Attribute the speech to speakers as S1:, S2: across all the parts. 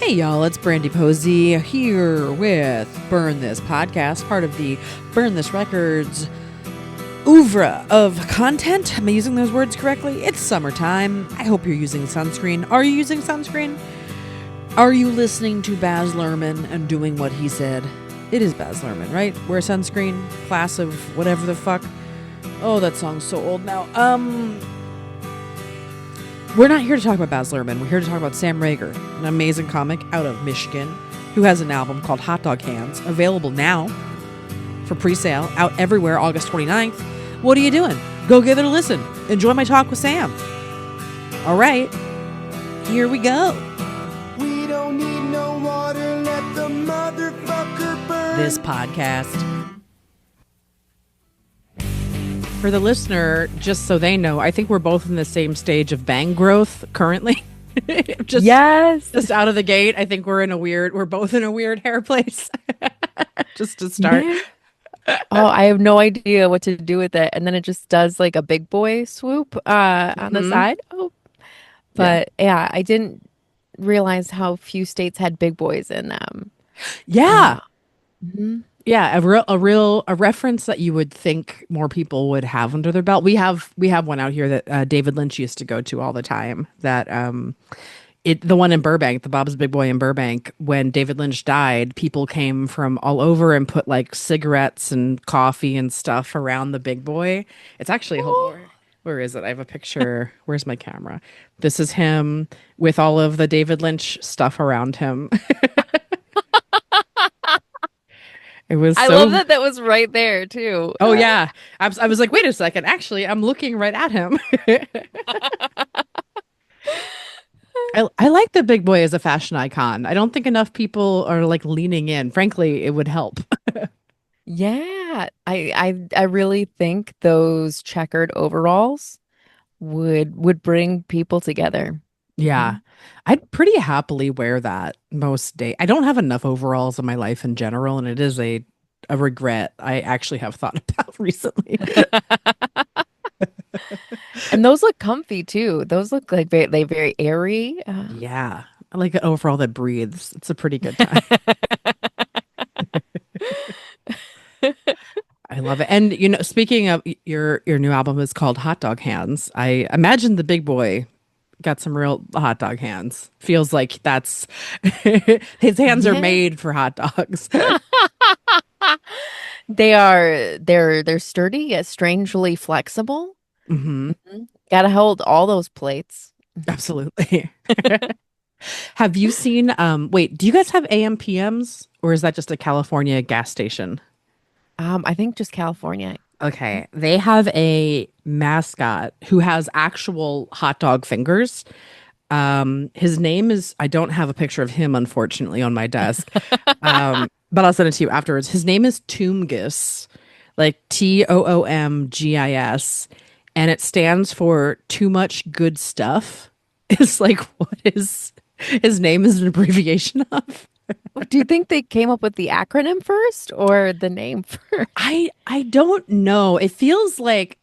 S1: Hey y'all, it's Brandie Posey here with Burn This Podcast, part of the Burn This Records oeuvre of content. Am I using those words correctly? It's summertime. I hope you're using sunscreen. Are you using sunscreen? Are you listening to Baz Luhrmann and doing what he said? It is Baz Luhrmann, right? Wear sunscreen, class of whatever the fuck. Oh, that song's so old now. We're not here to talk about Baz Luhrmann. We're here to talk about Sam Rager, an amazing comic out of Michigan who has an album called Hot Dog Hands, available now for pre-sale, out everywhere August 29th. What are you doing? Go give it a listen. Enjoy my talk with Sam. All right, here we go.
S2: We don't need no water, let the motherfucker burn.
S1: This podcast. For the listener, just so they know, I think we're both in the same stage of bang growth currently. Just out of the gate. I think we're both in a weird hair place. Just to start.
S3: Yeah. Oh, I have no idea what to do with it. And then it just does like a big boy swoop on the side. Oh, but yeah, I didn't realize how few states had big boys in them.
S1: Yeah.
S3: Mm-hmm.
S1: Yeah, a reference that you would think more people would have under their belt. We have one out here that David Lynch used to go to all the time. That the one in Burbank, the Bob's Big Boy in Burbank. When David Lynch died, people came from all over and put like cigarettes and coffee and stuff around the Big Boy. It's actually where is it? I have a picture. Where's my camera? This is him with all of the David Lynch stuff around him. It was.
S3: I love that was right there too.
S1: Oh yeah, I was like, wait a second. Actually, I'm looking right at him. I like the Big Boy as a fashion icon. I don't think enough people are like leaning in. Frankly, it would help.
S3: Yeah, I really think those checkered overalls would bring people together.
S1: Yeah, I'd pretty happily wear that most days. I don't have enough overalls in my life in general, and it is a regret I actually have thought about recently.
S3: And those look comfy too. Those look like they very airy.
S1: Yeah, I like an overall that breathes. It's a pretty good time. I love it. And speaking of your new album is called Hot Dog Hands. I imagine the Big Boy got some real hot dog hands. Feels like that's his hands are made for hot dogs.
S3: They're sturdy yet strangely flexible.
S1: Mm-hmm.
S3: Mm-hmm. Gotta hold all those plates.
S1: Absolutely. Have you seen wait, do you guys have AM/PMs or is that just a California gas station?
S3: I think just California.
S1: Okay. They have a mascot who has actual hot dog fingers. His name is, I don't have a picture of him, unfortunately, on my desk. But I'll send it to you afterwards. His name is Toomgis, like Toomgis, and it stands for too much good stuff. It's like what his name is an abbreviation of.
S3: Do you think they came up with the acronym first or the name first?
S1: I don't know. It feels like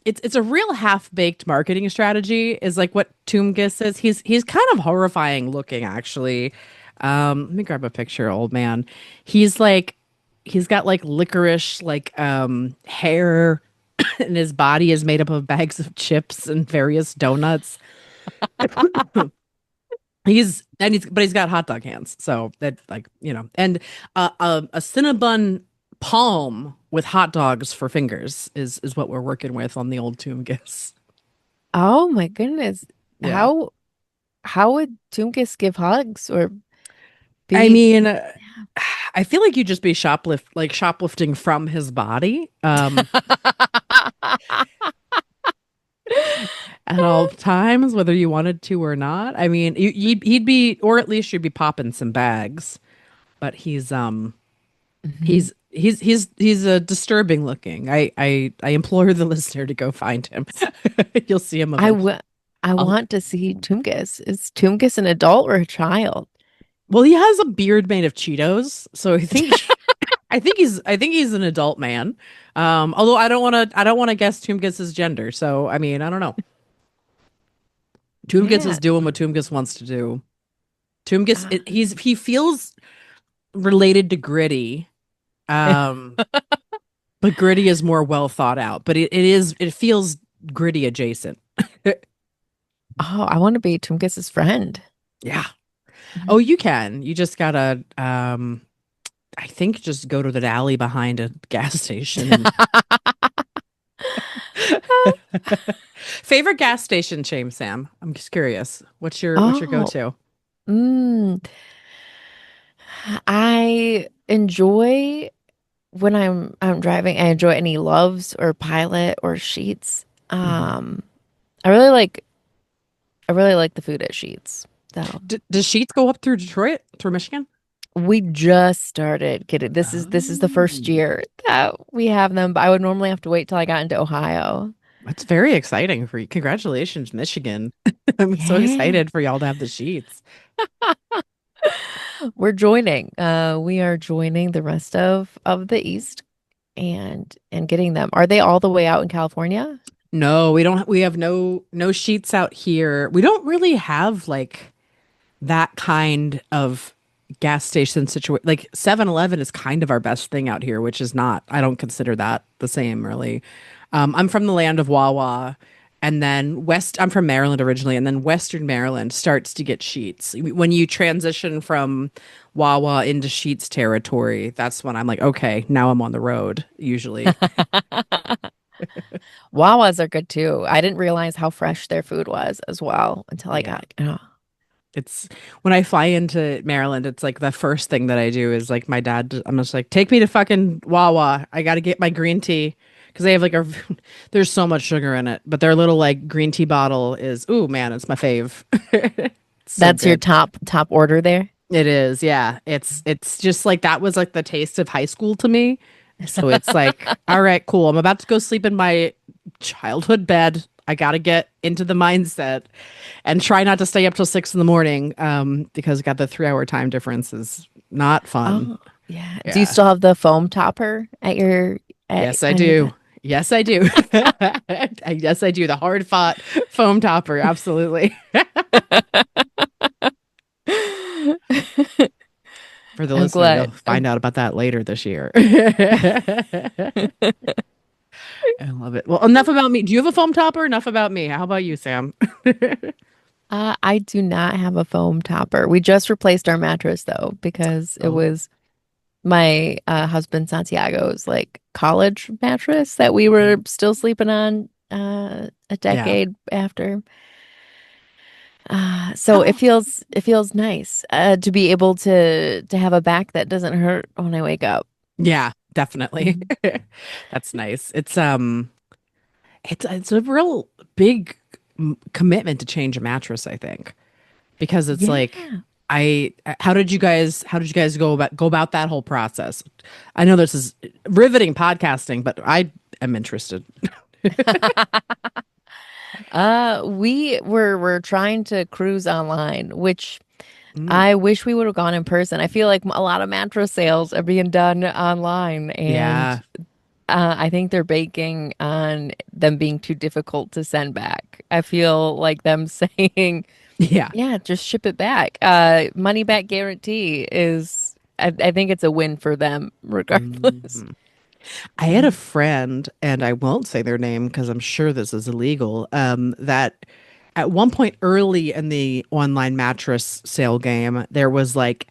S1: it's a real half-baked marketing strategy is like what Toomgis is. He's kind of horrifying looking actually. Let me grab a picture, old man. He's got like licorice like hair and his body is made up of bags of chips and various donuts. He's got hot dog hands, so that and a Cinnabon palm with hot dogs for fingers is what we're working with on the old Toomgis.
S3: Oh my goodness.
S1: Yeah.
S3: How would Toomgis give hugs or be
S1: I mean, I feel like you'd just be shoplifting from his body. At all times, whether you wanted to or not. I mean, he'd be, or at least you'd be popping some bags. But he's disturbing looking. I implore the listener to go find him. You'll see him.
S3: I want to see Toomgis. Is Toomgis an adult or a child?
S1: Well, he has a beard made of Cheetos, so I think I think he's an adult man. Although I don't want to guess Toomgis' gender. So I mean, I don't know. Toomgis is doing what Toomgis wants to do. Toomgis, he feels related to Gritty, um, but Gritty is more well thought out. But it feels Gritty adjacent.
S3: Oh, I want to be Tumkis's friend.
S1: Yeah. Oh,
S3: Mhm.
S1: you can. You just gotta, I think, just go to the alley behind a gas station and favorite gas station chain, Sam. I'm just curious. What's your
S3: Oh,
S1: go-to?
S3: mm, I enjoy when I'm driving. I enjoy any Loves or Pilot or Sheets.
S1: Mhm.
S3: I really like I really like the food at Sheets, though.
S1: Does Sheets go up through Detroit, through Michigan?
S3: We just started getting this is the first
S1: Oh,
S3: year that we have them, but I would normally have to wait till I got into Ohio.
S1: that's very exciting for you. Congratulations, Michigan. I'm so
S3: Yeah.
S1: excited for y'all to have the Sheets.
S3: We're joining. We are joining the rest of the East and getting them. Are they all the way out in California?
S1: No, we don't. We have no Sheets out here. We don't really have like that kind of gas station situation. Like 7-Eleven is kind of our best thing out here, which is not, I don't consider that the same really. I'm from the land of Wawa, and then I'm from Maryland originally, and then Western Maryland starts to get Sheets. When you transition from Wawa into Sheets territory, that's when I'm like, okay, now I'm on the road usually.
S3: Wawas are good too. I didn't realize how fresh their food was as well until I
S1: Yeah.
S3: got. Oh.
S1: It's when I fly into Maryland, it's like the first thing that I do is like my dad, I'm just like, take me to fucking Wawa. I got to get my green tea because they have like there's so much sugar in it, but their little like green tea bottle is, ooh, man, it's my fave. It's so
S3: That's your
S1: good.
S3: top order there.
S1: It is. Yeah. It's just like that was like the taste of high school to me. So it's like, all right, cool. I'm about to go sleep in my childhood bed. I got to get into the mindset and try not to stay up till 6 in the morning, because got the 3 hour time difference is not fun.
S3: Oh, yeah. Do you
S1: Yeah.
S3: still have the foam topper at
S1: Yes, I
S3: on your
S1: do.
S3: desk?
S1: Yes, I do. Yes, I do. The hard fought foam topper. Absolutely. For the
S3: I'm
S1: listener, they'll
S3: glad.
S1: find out about that later this year. I love it. Well, enough about me. Do you have a foam topper? Enough about me. How about you, Sam?
S3: I do not have a foam topper. We just replaced our mattress though because it
S1: Oh,
S3: was my husband Santiago's like college mattress that we were still sleeping on a
S1: yeah.
S3: decade after. So
S1: How?
S3: it feels nice to be able to have a back that doesn't hurt when I wake up.
S1: Yeah, definitely.
S3: Mhm.
S1: That's nice. It's a real big commitment to change a mattress, I think, because it's like
S3: Yeah.
S1: I how did you guys go about that whole process? I know this is riveting podcasting, but I am interested.
S3: We're trying to cruise online, which
S1: Mm,
S3: I wish we would have gone in person. I feel like a lot of mattress sales are being done online, and
S1: yeah.
S3: I think they're banking on them being too difficult to send back. I feel like them saying,
S1: Yeah.
S3: "Yeah, just ship it back." Money back guarantee is. I think it's a win for them, regardless.
S1: Mhm. I had a friend, and I won't say their name because I'm sure this is illegal, that at one point early in the online mattress sale game, there was like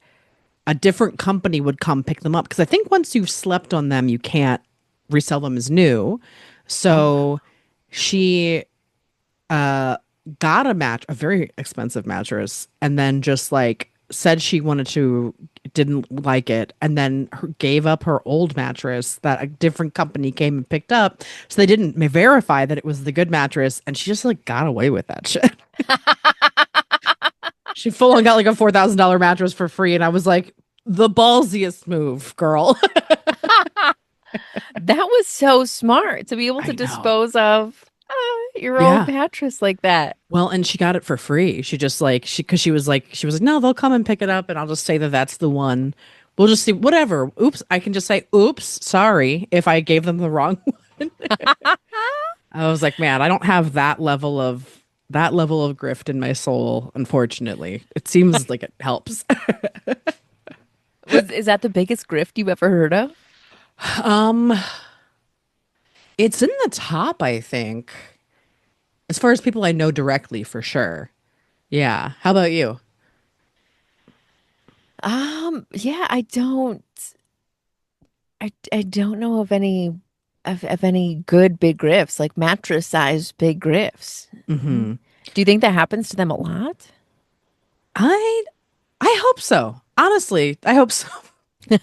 S1: a different company would come pick them up because I think once you've slept on them, you can't resell them as new.
S3: Oh,
S1: So she uh got a very expensive mattress, and then just like said she wanted to didn't like it, and then gave up her old mattress that a different company came and picked up, so they didn't verify that it was the good mattress, and she just like got away with that shit. She full on got like a $4,000 mattress for free, and I was like, the ballsiest move, girl.
S3: that was so smart to be able to
S1: I know.
S3: dispose of your old
S1: Yeah.
S3: mattress like that.
S1: Well, and she got it for free. She just like because she was like, no, they'll come and pick it up, and I'll just say that that's the one. We'll just see whatever. Oops, I can just say, oops, sorry if I gave them the wrong one. I was like, man, I don't have that level of. that level of grift in my soul, unfortunately. It seems like it helps.
S3: Is that the biggest grift you've ever heard of?
S1: Um, it's in the top, I think, as far as people I know directly for sure. Yeah. How about you?
S3: Yeah, I don't know of any good big grifts, like mattress size big grifts.
S1: Hmm.
S3: Do you think that happens to them a lot?
S1: I I hope so. Honestly, I hope so.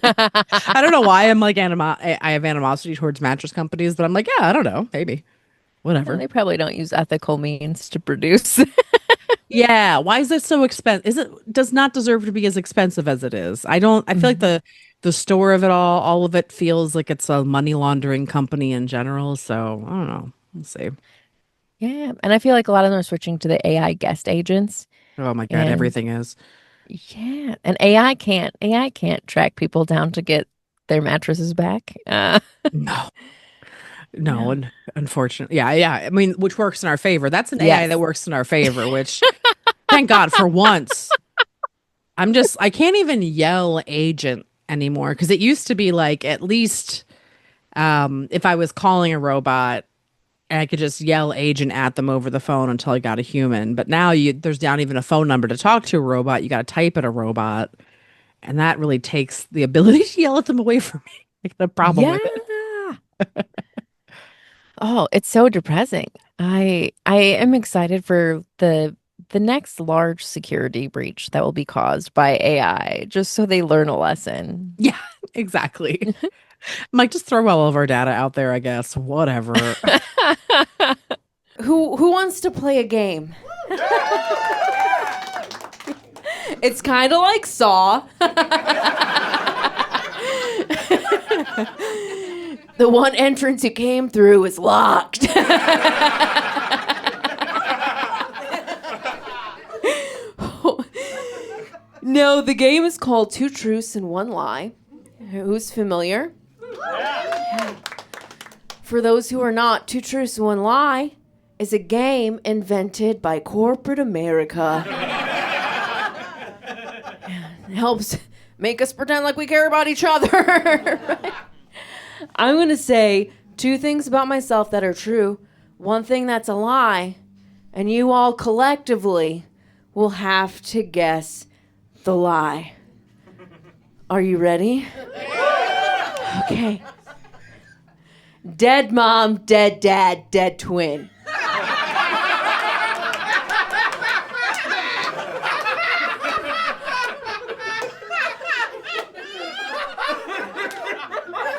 S1: I don't know why I'm like I have animosity towards mattress companies, but I'm like, yeah, I don't know, maybe.
S3: Yeah,
S1: Whatever.
S3: they probably don't use ethical means to produce.
S1: Yeah, why is it so expensive? Is it does not deserve to be as expensive as it is. I don't I feel like
S3: Mhm.
S1: the store of it all of it feels like it's a money laundering company in general, so I don't know. We'll see.
S3: Yeah, and I feel like a lot of them are switching to the AI guest agents,
S1: Oh my God,
S3: and
S1: everything is.
S3: yeah, and AI can't track people down to get their mattresses back.
S1: No. No,
S3: No.
S1: and unfortunately. Yeah, yeah. I mean, which works in our favor. That's an AI that
S3: Yes.
S1: works in our favor, which thank God for once. I can't even yell agent anymore because it used to be like at least if I was calling a robot, I could just yell agent at them over the phone until I got a human. But now there's not even a phone number to talk to a robot. You got to type at a robot, and that really takes the ability to yell at them away from me. Like the problem
S3: Yeah.
S1: with it.
S3: Oh, it's so depressing. I am excited for the next large security breach that will be caused by AI, just so they learn a lesson.
S1: Yeah, exactly. I'm like, just throw all of our data out there, I guess. Whatever.
S4: Who wants to play a game? It's kind of like Saw. The one entrance you came through is locked. No, the game is called Two Truths and One Lie. Who's familiar? For those who are not, Two Truths and One Lie is a game invented by corporate America. It helps make us pretend like we care about each other. Right? I'm going to say two things about myself that are true, one thing that's a lie, and you all collectively will have to guess the lie. Are you ready? Okay. Dead mom, dead dad, dead twin.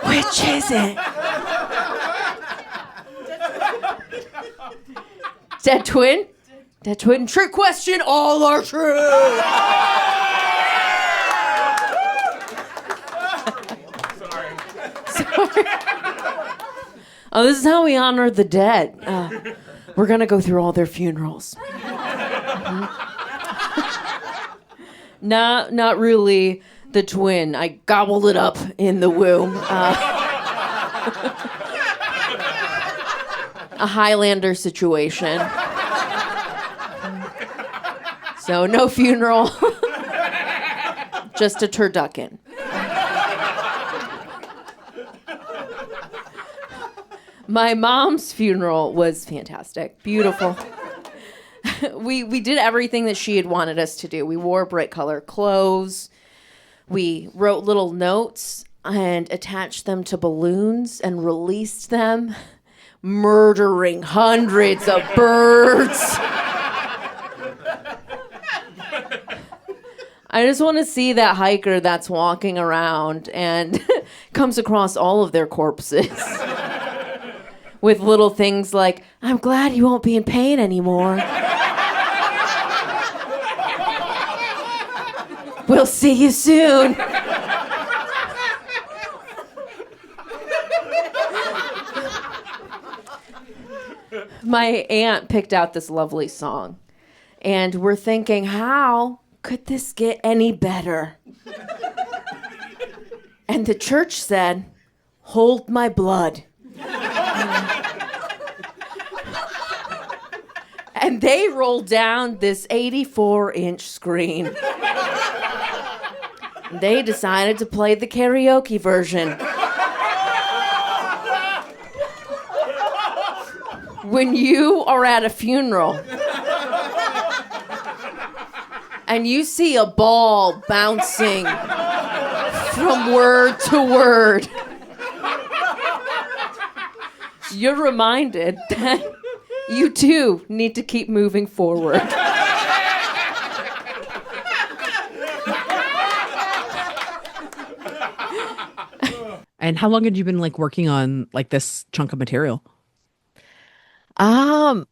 S4: Which is it? Dead twin? Dead twin. Trick question. All are true. Sorry. Oh, this is how we honor the dead. We're gonna go through all their funerals. Not really the twin. I gobbled it up in the womb. A Highlander situation. So no funeral, just a turducken. My mom's funeral was fantastic, beautiful. We did everything that she had wanted us to do. We wore bright color clothes. We wrote little notes and attached them to balloons and released them, murdering hundreds of birds. I just want to see that hiker that's walking around and comes across all of their corpses with little things like, "I'm glad you won't be in pain anymore. We'll see you soon." My aunt picked out this lovely song, and we're thinking, how could this get any better? And the church said, "Hold my blood." And they roll down this 84-inch screen. They decided to play the karaoke version. When you are at a funeral and you see a ball bouncing from word to word, you're reminded that you too need to keep moving forward.
S1: And how long had you been like working on like this chunk of material?
S3: Um,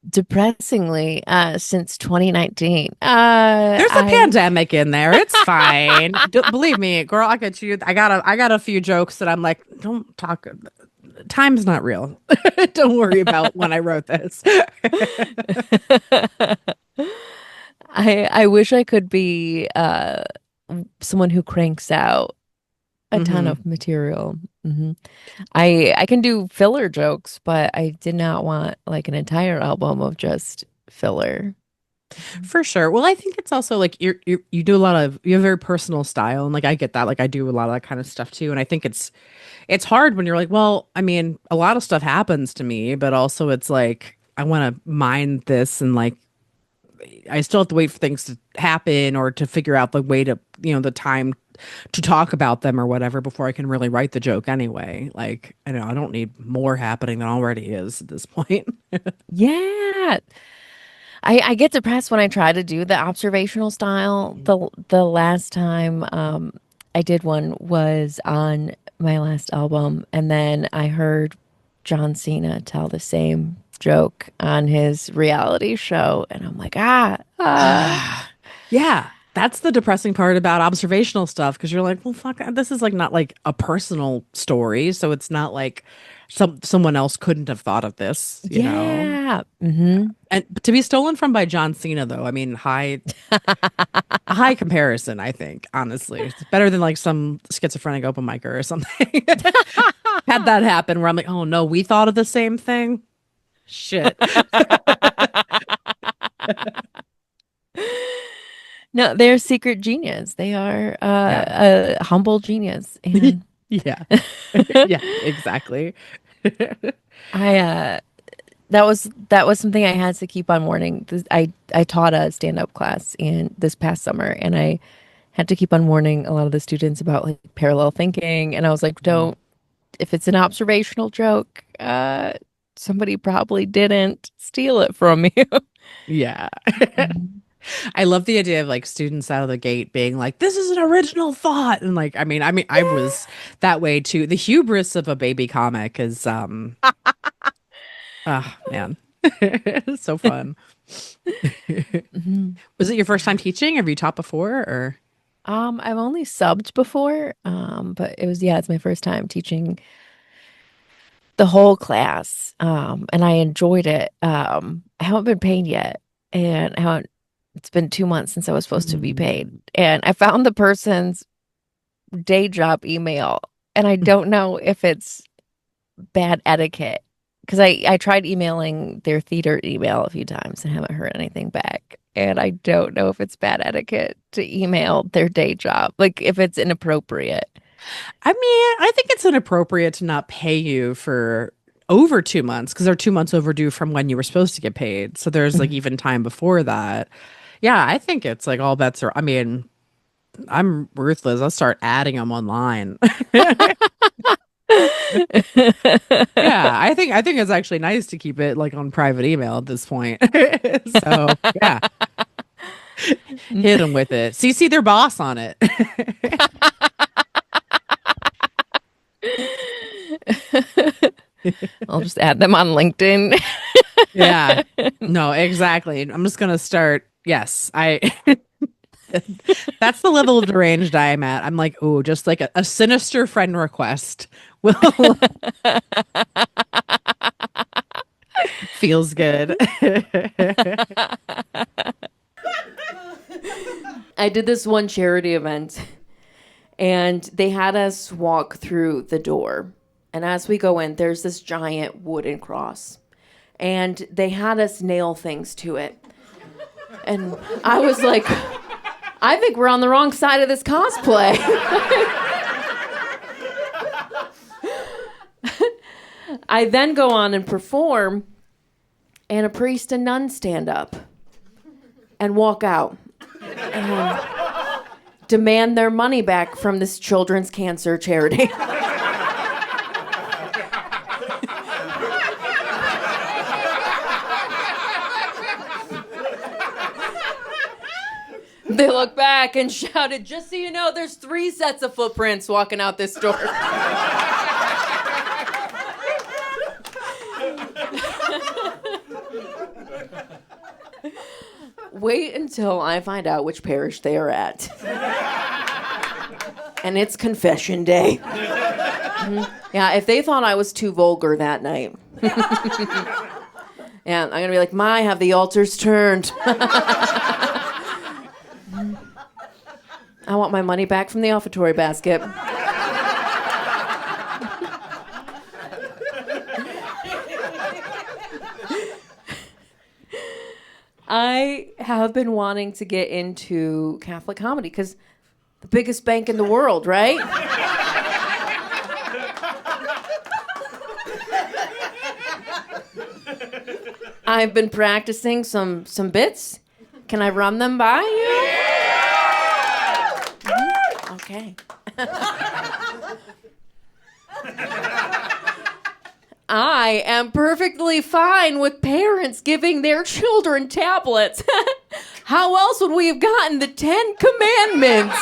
S3: Depressingly, since 2019.
S1: There's a pandemic in there. It's fine. Believe me, girl, I got you. I got a few jokes that I'm like, don't talk. Time's not real. Don't worry about when I wrote this.
S3: I wish I could be someone who cranks out a ton of material. I can do filler jokes, but I did not want like an entire album of just filler.
S1: For sure. Well, I think it's also like you do a lot of you have a very personal style, and like I get that. Like I do a lot of that kind of stuff too, and I think it's hard when you're like, well, I mean, a lot of stuff happens to me, but also it's like I want to mind this and like I still have to wait for things to happen or to figure out the way to, the time to talk about them or whatever before I can really write the joke anyway. Like, I know I don't need more happening than already is at this point.
S3: Yeah. I get depressed when I try to do the observational style. The last time I did one was on my last album, and then I heard John Cena tell the same joke on his reality show, and I'm like,
S1: Yeah. That's the depressing part about observational stuff because you're like, well, fuck, this is like not like a personal story, so it's not like someone else couldn't have thought of this,
S3: yeah.
S1: And to be stolen from by John Cena, though, I mean, high comparison. I think honestly, it's better than like some schizophrenic open micer or something. Had that happen where I'm like, oh no, we thought of the same thing. Shit.
S3: No, they're secret genius. They are
S1: Yeah.
S3: a humble genius. And
S1: Yeah. Yeah, exactly.
S3: I that was something I had to keep on warning. I taught a stand-up class in this past summer, and I had to keep on warning a lot of the students about like parallel thinking. And I was like, don't, if it's an observational joke, somebody probably didn't steal it from you.
S1: Yeah. I love the idea of like students out of the gate being like, this is an original thought. And like, I mean, I was that way too. The hubris of a baby comic is, ah, man, it's so fun. Was it your first time teaching? Have you taught before or?
S3: I've only subbed before, but it's my first time teaching the whole class, and I enjoyed it. I haven't been paid yet, and it's been 2 months since I was supposed to be paid, and I found the person's day job email, and I don't know if it's bad etiquette because I tried emailing their theater email a few times and haven't heard anything back. And I don't know if it's bad etiquette to email their day job, like if it's inappropriate.
S1: I mean, I think it's inappropriate to not pay you for over 2 months because they're 2 months overdue from when you were supposed to get paid. So there's like even time before that. Yeah, I think it's like all bets are, I mean, I'm ruthless. I'll start adding them online. Yeah, I think it's actually nice to keep it like on private email at this point. So yeah, hit them with it. CC their boss on it.
S3: I'll just add them on LinkedIn.
S1: Yeah, no, exactly. I'm just gonna start. Yes, that's the level of deranged I am at. I'm like, oh, just like a sinister friend request will feels good.
S4: I did this one charity event and they had us walk through the door. And as we go in, there's this giant wooden cross. and they had us nail things to it. And I was like, I think we're on the wrong side of this cosplay. I then go on and perform, and a priest and nun stand up and walk out and demand their money back from this children's cancer charity. They look back and shouted, "Just so you know, there's 3 sets of footprints walking out this door." Wait until I find out which parish they are at. And it's confession day. Yeah, if they thought I was too vulgar that night. Yeah, I'm going to be like, "My, have the altars turned." I want my money back from the offertory basket. I have been wanting to get into Catholic comedy because the biggest bank in the world, right? I've been practicing some bits. Can I run them by you? Okay. I am perfectly fine with parents giving their children tablets. How else would we have gotten the 10 Commandments?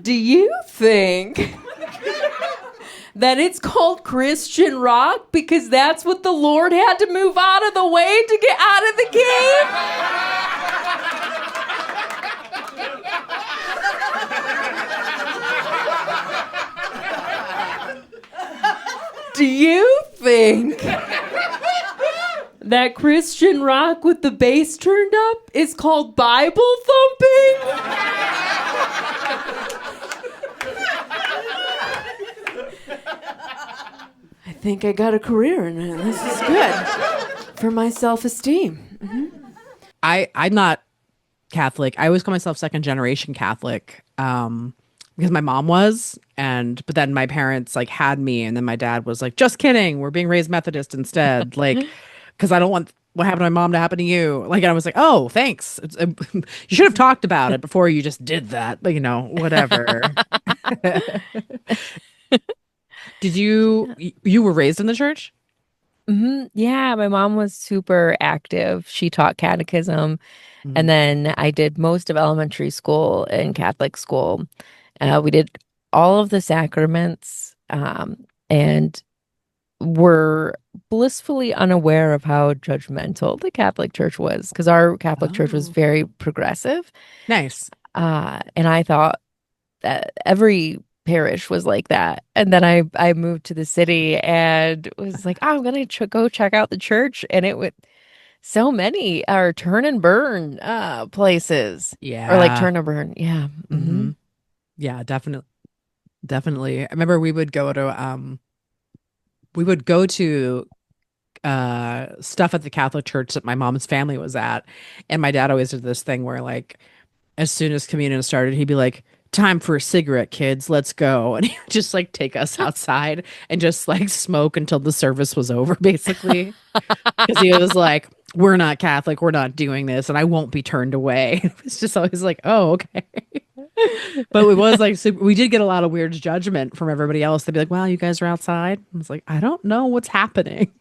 S4: Do you think that it's called Christian rock because that's what the Lord had to move out of the way to get out of the game? Do you think that Christian rock with the bass turned up is called Bible thumping? I think I got a career in it. This is good for my self-esteem. Mm-hmm.
S1: I'm not Catholic. I always call myself second generation Catholic. Because my mom was, but then my parents like had me, and then my dad was like, "Just kidding, we're being raised Methodist instead," like, because I don't want what happened to my mom to happen to you. Like, and I was like, "Oh, thanks. You should have talked about it before you just did that." But whatever. Did you were raised in the church?
S3: Yeah, my mom was super active. She taught catechism, and then I did most of elementary school in Catholic school. We did all of the sacraments, and were blissfully unaware of how judgmental the Catholic Church was, because our Catholic Church was very progressive.
S1: Nice.
S3: And I thought that every parish was like that. And then I moved to the city and was like, "Oh, I'm gonna go check out the church," and it would. So many are turn and burn places.
S1: Yeah.
S3: Or like turn and burn. Yeah.
S1: Mm-hmm. Yeah, definitely. I remember we would go to stuff at the Catholic church that my mom's family was at, and my dad always did this thing where like as soon as communion started, he'd be like, "Time for a cigarette, kids, let's go," and he would just like take us outside and just like smoke until the service was over, basically, because he was like, "We're not Catholic, we're not doing this, and I won't be turned away." It's just always like, "Oh, okay." But it was like we did get a lot of weird judgment from everybody else. They'd be like, "Wow, you guys are outside." I was like, "I don't know what's happening."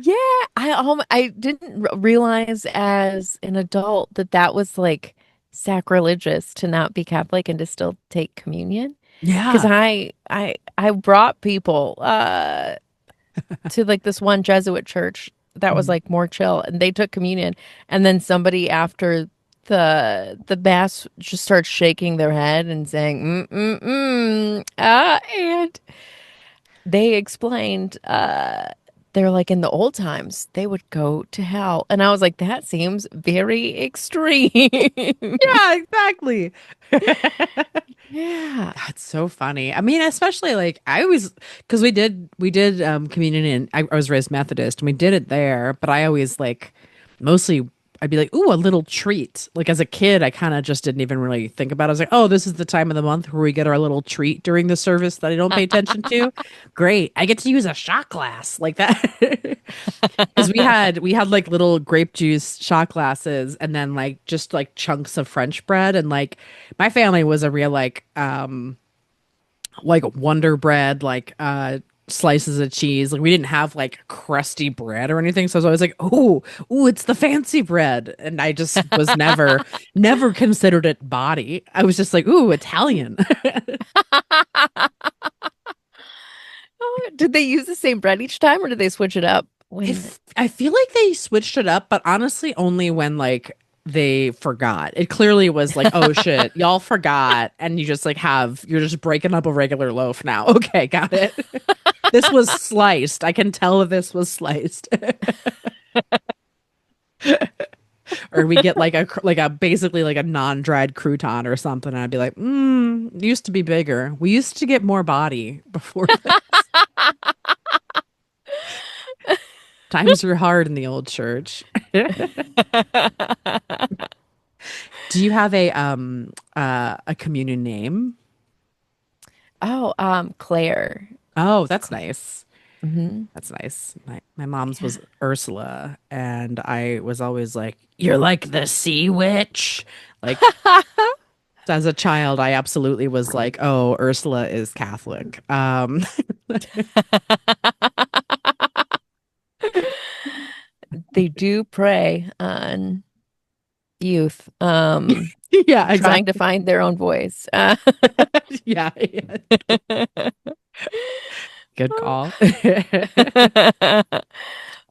S3: Yeah. I didn't realize as an adult that was like sacrilegious to not be Catholic and to still take communion.
S1: Yeah.
S3: Because I brought people to like this one Jesuit church that was like more chill, and they took communion, and then somebody after the mass just starts shaking their head and saying and they explained that they're like in the old times, they would go to hell. And I was like, that seems very extreme.
S1: Yeah, exactly.
S3: Yeah.
S1: That's so funny. I mean, especially like I always because we did communion in I was raised Methodist and we did it there, but I always like mostly I'd be like, ooh, a little treat. Like as a kid, I kind of just didn't even really think about it. I was like, oh, this is the time of the month where we get our little treat during the service that I don't pay attention to. Great. I get to use a shot glass like that. Because we had like little grape juice shot glasses and then like just like chunks of French bread and like my family was a real like Wonder Bread slices of cheese. Like we didn't have like crusty bread or anything. So I was always like, ooh, it's the fancy bread. And I just was never considered it body. I was just like, ooh, Italian.
S3: Oh, did they use the same bread each time or did they switch it up when
S1: I feel like they switched it up, but honestly only when like they forgot. It clearly was like, oh shit, y'all forgot. And you just like you're just breaking up a regular loaf now. Okay, got it. This was sliced. I can tell if this was sliced. Or we get like a basically like a non-dried crouton or something. And I'd be like, it used to be bigger. We used to get more body before this. Times were hard in the old church. Do you have a communion name?
S3: Oh, Claire.
S1: Oh, that's nice.
S3: Hmm.
S1: That's nice. My mom's was Ursula, and I was always like, "You're like the sea witch." Like as a child, I absolutely was like, "Oh, Ursula is Catholic."
S3: They do prey on youth,
S1: Yeah,
S3: trying to
S1: exactly.
S3: find their own voice.
S1: Yeah, yeah. Good call.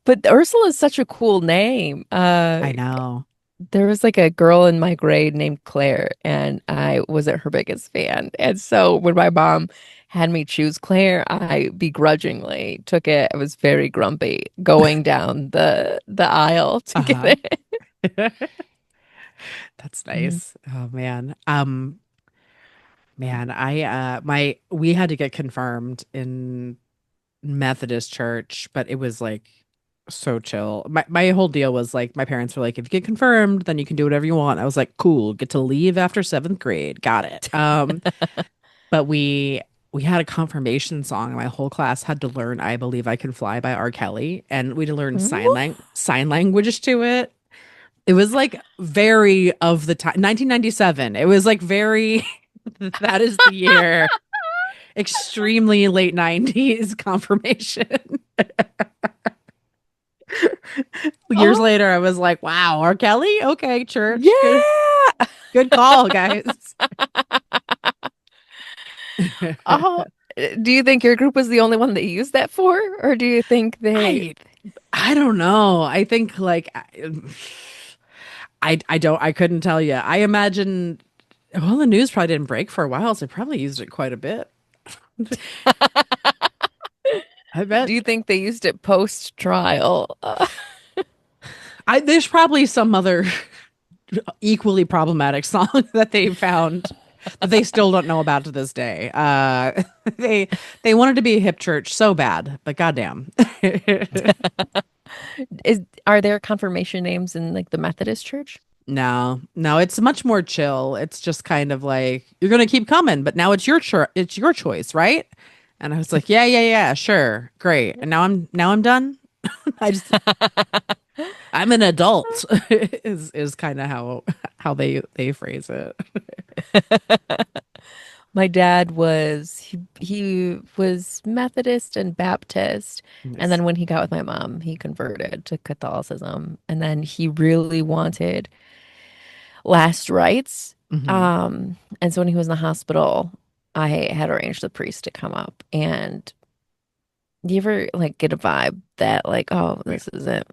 S3: But Ursula is such a cool name.
S1: I know.
S3: There was like a girl in my grade named Claire, and I wasn't her biggest fan. And so when my mom had me choose Claire, I begrudgingly took it. I was very grumpy going down the aisle to get
S1: Uh-huh.
S3: it.
S1: That's
S3: Mhm.
S1: nice. Oh man. Man, I my we had to get confirmed in Methodist church, but it was like so chill. My whole deal was like my parents were like, if you get confirmed, then you can do whatever you want. I was like, cool, get to leave after seventh grade. Got it. But we had a confirmation song, and my whole class had to learn I Believe I Can Fly by R. Kelly, and we had to learn sign language to it. It was like very of the time 1997. It was like very that is the year. Extremely late 90s confirmation. Years
S3: Oh,
S1: later, I was like, wow, R. Kelly? Okay, church.
S3: yeah.
S1: Good call, guys.
S3: Oh, do you think your group was the only one that used that for, or do you think they?
S1: I I don't know. I think like I couldn't tell you. I imagine well, the news probably didn't break for a while, so they probably used it quite a bit. I bet.
S3: Do you think they used it post trial?
S1: There's probably some other equally problematic song that they found that they still don't know about to this day. They they wanted to be a hip church so bad, but goddamn.
S3: Are there confirmation names in like the Methodist church?
S1: No, no, it's much more chill. It's just kind of like you're gonna keep coming, but now it's your choice, right? And I was like, yeah, yeah, yeah, sure, great. And now I'm done. I just I'm an adult is kind of how they phrase it.
S3: My dad was he was Methodist and Baptist, and
S1: Nice.
S3: then when he got with my mom, he converted to Catholicism, and then he really wanted last rites.
S1: Hmm.
S3: And so when he was in the hospital, I had arranged the priest to come up. And you ever like get a vibe that like, oh,
S1: Right.
S3: this isn't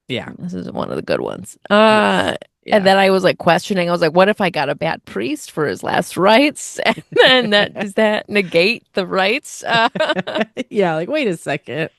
S1: Yeah.
S3: this isn't one of the good ones.
S1: Yes.
S3: And
S1: Yeah.
S3: then I was like questioning. I was like, what if I got a bad priest for his last rites? And then does that negate the rites?
S1: Yeah. Like, wait a second.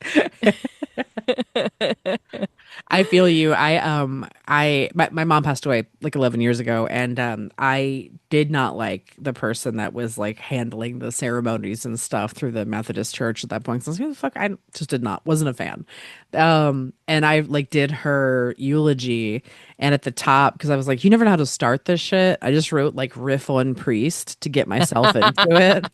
S1: I feel you. My mom passed away like 11 years ago, and I did not like the person that was like handling the ceremonies and stuff through the Methodist Church at that point. So I was like, "Who the fuck?" I just did not, wasn't a fan. And I like did her eulogy, and at the top, because I was like, you never know how to start this shit. I just wrote like riff on priest to get myself into it.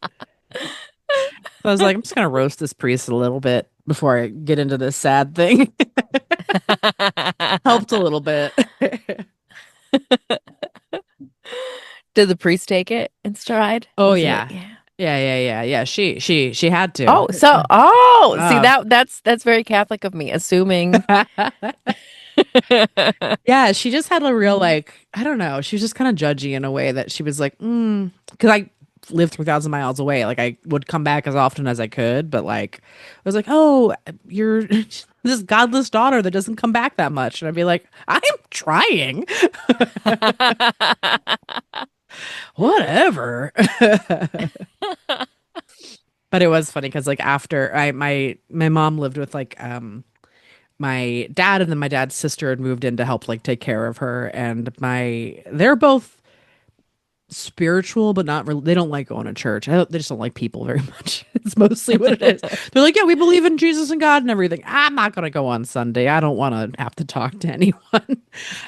S1: So I was like, I'm just gonna roast this priest a little bit before I get into this sad thing. Helped a little bit.
S3: Did the priest take it in stride?
S1: Oh
S3: Was it?
S1: yeah.
S3: Yeah.
S1: Yeah. She had to.
S3: See
S1: Uh,
S3: that's very Catholic of me, assuming.
S1: yeah, she just had a real like, I don't know. She was just kind of judgy in a way that she was like, because I lived 3,000 miles away. Like I would come back as often as I could, but like I was like, oh, you're this godless daughter that doesn't come back that much. And I'd be like, I'm trying. Whatever. But it was funny because like after my mom lived with like my dad, and then my dad's sister had moved in to help like take care of her, and they're both spiritual but not really. They don't like going to church. They just don't like people very much. It's mostly what it is. They're like, yeah, we believe in Jesus and God and everything. I'm not gonna go on Sunday. I don't want to have to talk to anyone.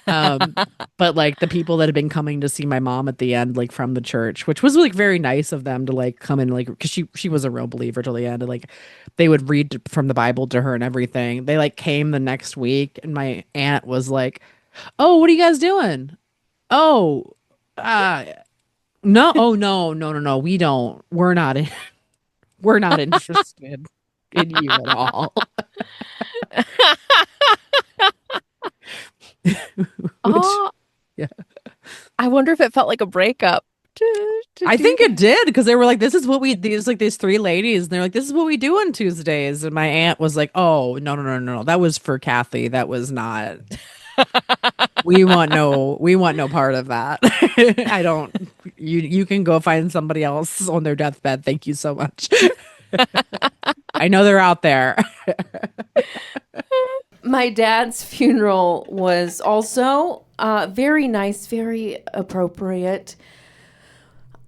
S1: um but like the people that had been coming to see my mom at the end, like from the church, which was like very nice of them to like come in, like because she was a real believer till the end, and like they would read from the Bible to her and everything. They like came the next week, and my aunt was like, oh, what are you guys doing? Oh, uh no, oh no. We don't. We're not in, we're not interested in you at all. Which,
S3: Oh,
S1: yeah.
S3: I wonder if it felt like a breakup to
S1: I
S3: do
S1: think it
S3: that.
S1: did, because they were like, this is what we these like these three ladies, and they're like, this is what we do on Tuesdays. And my aunt was like, oh, no. That was for Kathy. That was not. We want no part of that. I don't. You can go find somebody else on their deathbed. Thank you so much. I know they're out there.
S4: My dad's funeral was also very nice, very appropriate.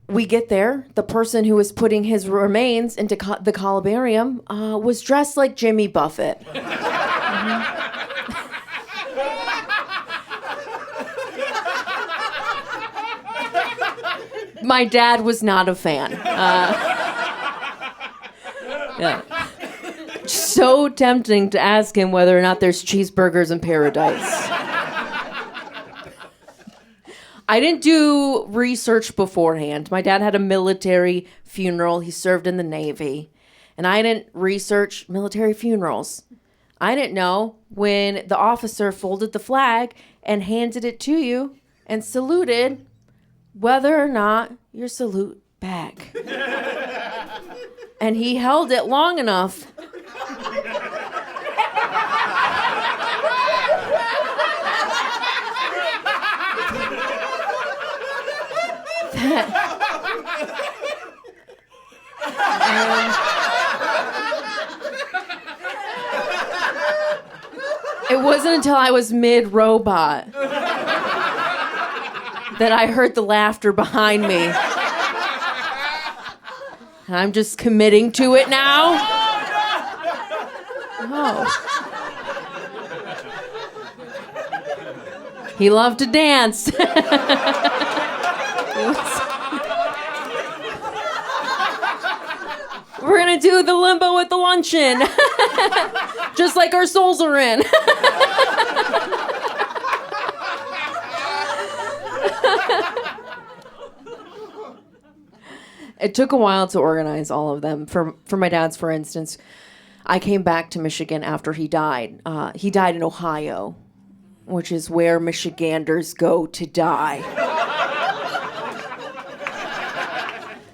S4: We get there. The person who was putting his remains into the columbarium was dressed like Jimmy Buffett. My dad was not a fan. Yeah. So tempting to ask him whether or not there's cheeseburgers in paradise. I didn't do research beforehand. My dad had a military funeral. He served in the Navy. And I didn't research military funerals. I didn't know when the officer folded the flag and handed it to you and saluted whether or not your salute back. And he held it long enough it wasn't until I was mid-robot that I heard the laughter behind me. And I'm just committing to it now. Oh. He loved to dance. We're gonna do the limbo with the luncheon. Just like our souls are in. It took a while to organize all of them. For my dad's, for instance, I came back to Michigan after he died. He died in Ohio, which is where Michiganders go to die.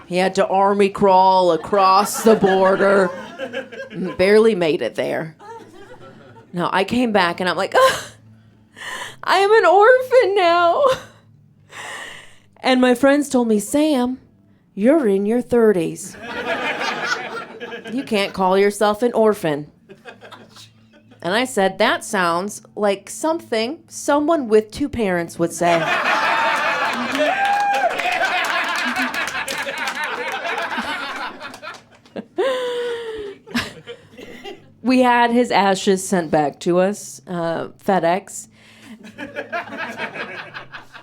S4: He had to army crawl across the border. Barely made it there. No, I came back and I'm like, I am an orphan now. And my friends told me, Sam, you're in your 30s. You can't call yourself an orphan. And I said, that sounds like something someone with two parents would say. We had his ashes sent back to us, FedEx.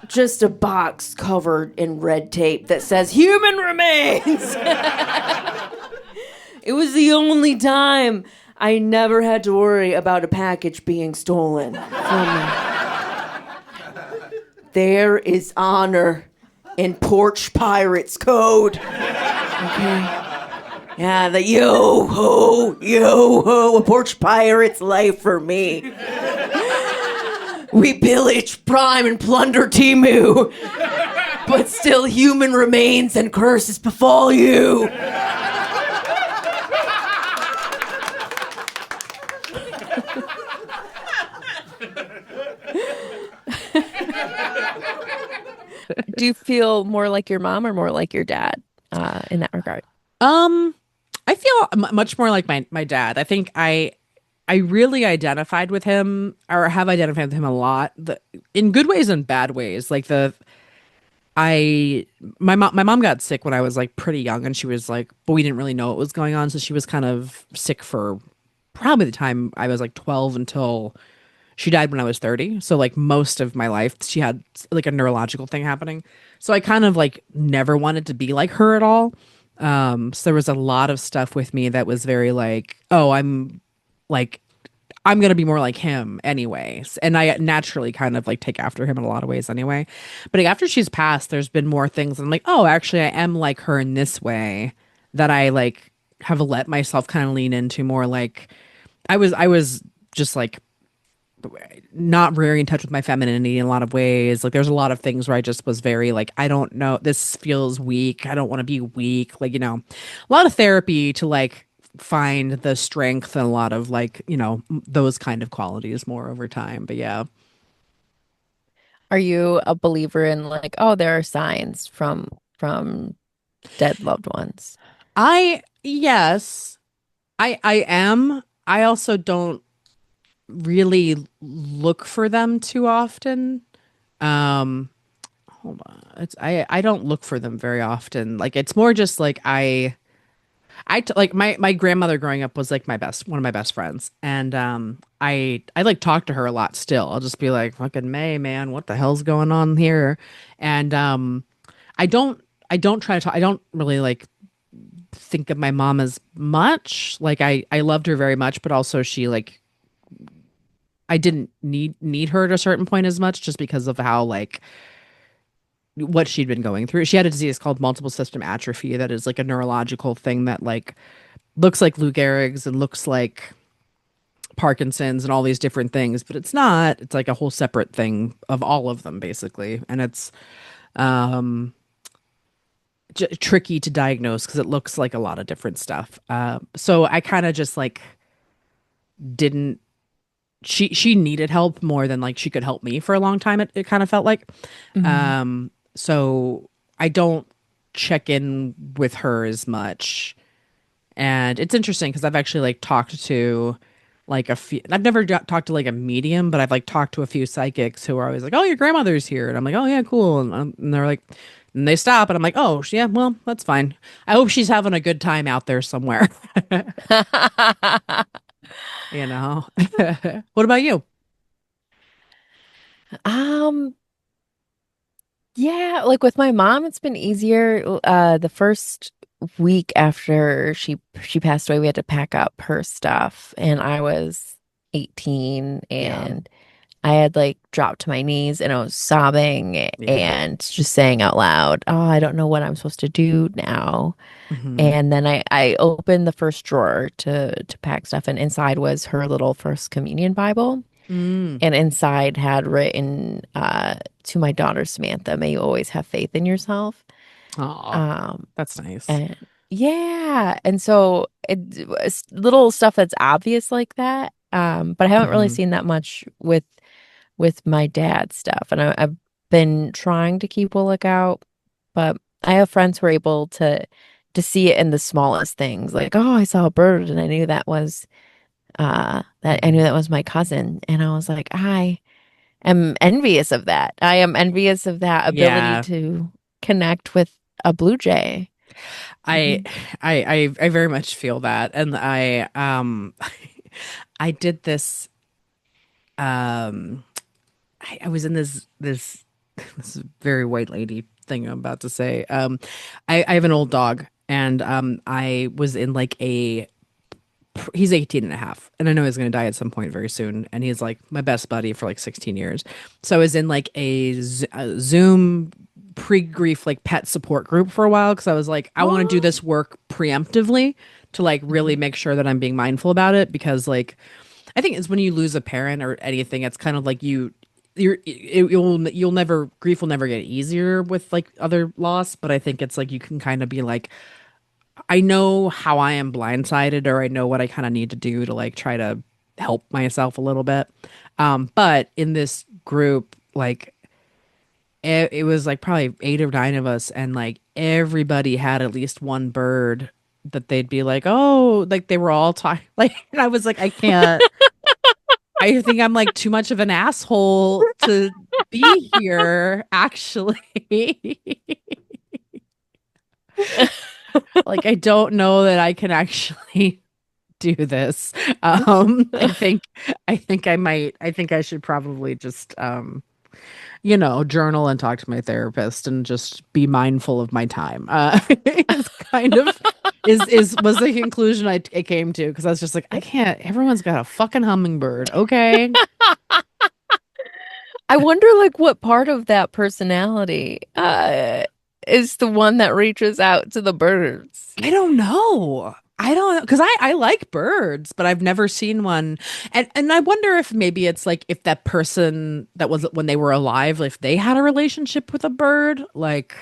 S4: Just a box covered in red tape that says human remains. It was the only time I never had to worry about a package being stolen from me. There is honor in Porch Pirates code. Okay. Yeah, the yo-ho, a Porch Pirate's life for me. We pillage, prime, and plunder Timu, but still human remains and curses befall you.
S3: Do you feel more like your mom or more like your dad in that regard?
S1: I feel much more like my dad. I think I really identified with him, or have identified with him a lot, in good ways and bad ways. Like my mom got sick when I was like pretty young, and she was like, but we didn't really know what was going on, so she was kind of sick for probably the time I was like 12 until she died when I was 30. So like most of my life, she had like a neurological thing happening. So I kind of like never wanted to be like her at all. So there was a lot of stuff with me that was very like, oh, like I'm gonna be more like him anyways. And I naturally kind of like take after him in a lot of ways anyway. But like, after she's passed, there's been more things. I'm like, oh, actually I am like her in this way, that I like have let myself kind of lean into more. Like I was just like not very in touch with my femininity in a lot of ways. Like there's a lot of things where I just was very like, I don't know, this feels weak. I don't want to be weak. Like, a lot of therapy to like find the strength and a lot of like, those kind of qualities more over time. But yeah.
S3: Are you a believer in like, oh, there are signs from dead loved ones?
S1: Yes, I am. I also don't really look for them too often. Um, Hold on. I don't look for them very often. Like it's more just like like my grandmother growing up was like one of my best friends, and I like talk to her a lot still. I'll just be like, fucking May, man, what the hell's going on here? And I don't I don't try to talk. I don't really like think of my mom as much. Like I loved her very much, but also she like I didn't need her at a certain point as much, just because of how like what she'd been going through. She had a disease called multiple system atrophy that is like a neurological thing that like looks like Lou Gehrig's and looks like Parkinson's and all these different things, but it's not. It's like a whole separate thing of all of them basically, and it's um tricky to diagnose because it looks like a lot of different stuff. So I kind of just like didn't. She needed help more than like she could help me for a long time. It kind of felt like.
S3: Mhm.
S1: So I don't check in with her as much. And it's interesting because I've actually like talked to like a few, I've never talked to like a medium, but I've like talked to a few psychics who are always like, oh, your grandmother's here. And I'm like, oh, yeah, cool. And they're like, and they stop. And I'm like, oh, yeah, well, that's fine. I hope she's having a good time out there somewhere, you know? What about you?
S3: Um, yeah, like with my mom, it's been easier. The first week after she passed away, we had to pack up her stuff, and I was 18,
S1: Yeah.
S3: and I had like dropped to my knees and I was sobbing
S1: Yeah.
S3: and just saying out loud, "Oh, I don't know what I'm supposed to do now."
S1: Hmm.
S3: And then I opened the first drawer to pack stuff, and inside was her little First Communion Bible.
S1: Mm.
S3: And inside had written to my daughter Samantha, may you always have faith in yourself.
S1: Aw,
S3: Um,
S1: that's nice.
S3: and yeah, and so it's little stuff that's obvious like that. But I haven't really
S1: Hmm.
S3: seen that much with my dad's stuff, and I've been trying to keep a lookout. But I have friends who are able to see it in the smallest things, like, oh, I saw a bird and I knew that was that I knew that was my cousin, and I was like, I am envious of that. I am envious of that ability
S1: Yeah.
S3: to connect with a blue jay.
S1: I
S3: Mhm.
S1: I very much feel that. And I I did this um I was in this this very white lady thing I'm about to say. I have an old dog, and I was in like a he's 18 and a half, and I know he's going to die at some point very soon, and he's like my best buddy for like 16 years. So I was in like a Zoom pre-grief like pet support group for a while because I was like I want to do
S3: Oh.
S1: this work preemptively to like really
S3: Mhm.
S1: make sure that I'm being mindful about it, because like I think it's when you lose a parent or anything, it's kind of like you'll never grief will never get easier with like other loss, but I think it's like you can kind of be like I know how I am blindsided, or I know what I kind of need to do to like try to help myself a little bit. But in this group, like it was like probably 8 or 9 of us, and like everybody had at least one bird that they'd be like, oh, like they were all talking, like, and I was like, I can't. I think I'm like too much of an asshole to be here, actually. Like, I don't know that I can actually do this. I think I should probably just journal and talk to my therapist and just be mindful of my time. Is kind of is was the conclusion I came to, because I was just like, I can't, everyone's got a fucking hummingbird. Okay.
S3: I wonder, like, what part of that personality is the one that reaches out to the birds.
S1: I don't know. I don't know, because I like birds, but I've never seen one. And I wonder if maybe it's like if that person that was when they were alive, if they had a relationship with a bird, like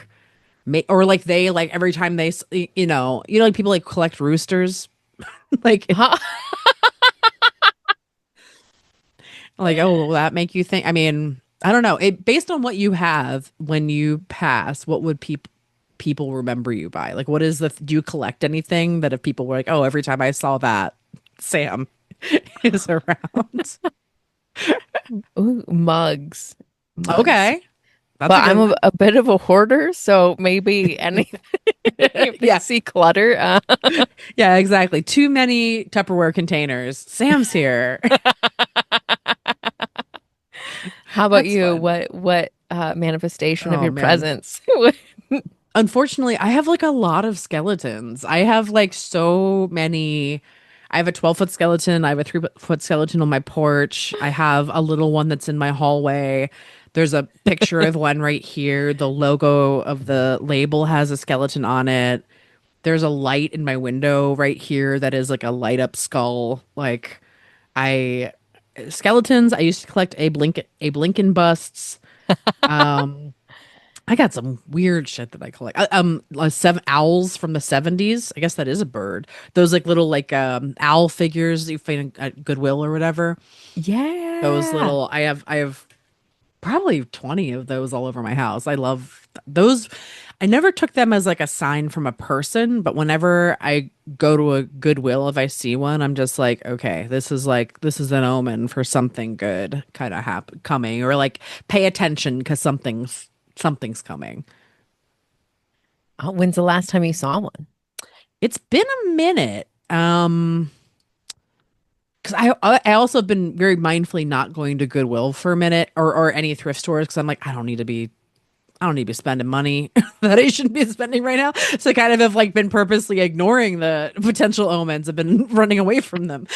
S1: or like they like every time like people like collect roosters, like
S3: Huh?
S1: oh, will that make you think? I mean, I don't know. It based on what you have when you pass, what would people remember you by? Like, what is do you collect anything that if people were like, oh, every time I saw that, Sam is around?
S3: Ooh, mugs. Mugs.
S1: Okay, that's a
S3: But
S1: good
S3: I'm
S1: one.
S3: a bit of a hoarder, so maybe anything if I
S1: Yeah,
S3: see clutter.
S1: yeah, exactly. Too many Tupperware containers. Sam's here.
S3: How about
S1: That's
S3: you?
S1: fun.
S3: What manifestation of
S1: Oh
S3: your
S1: man.
S3: presence?
S1: Unfortunately, I have like a lot of skeletons. I have like so many. I have a 12-foot skeleton. I have a 3-foot skeleton on my porch. I have a little one that's in my hallway. There's a picture of one right here. The logo of the label has a skeleton on it. There's a light in my window right here that is like a light up skull. Like I skeletons. I used to collect Abe Lincoln busts. Um I got some weird shit that I collect. Like 7 owls from the 70s. I guess that is a bird. Those like little like owl figures that you find at Goodwill or whatever. Those
S3: Yeah.
S1: little I have probably 20 of those all over my house. I love those. I never took them as like a sign from a person, but whenever I go to a Goodwill, if I see one, I'm just like, okay, this is an omen for something good kind of coming, or like pay attention because something's coming.
S3: When's the last time you saw one?
S1: It's been a minute. Because I also have been very mindfully not going to Goodwill for a minute, or any thrift stores, because I'm like I don't need to be spending money that I shouldn't be spending right now. So I kind of have like been purposely ignoring the potential omens. I've been running away from them.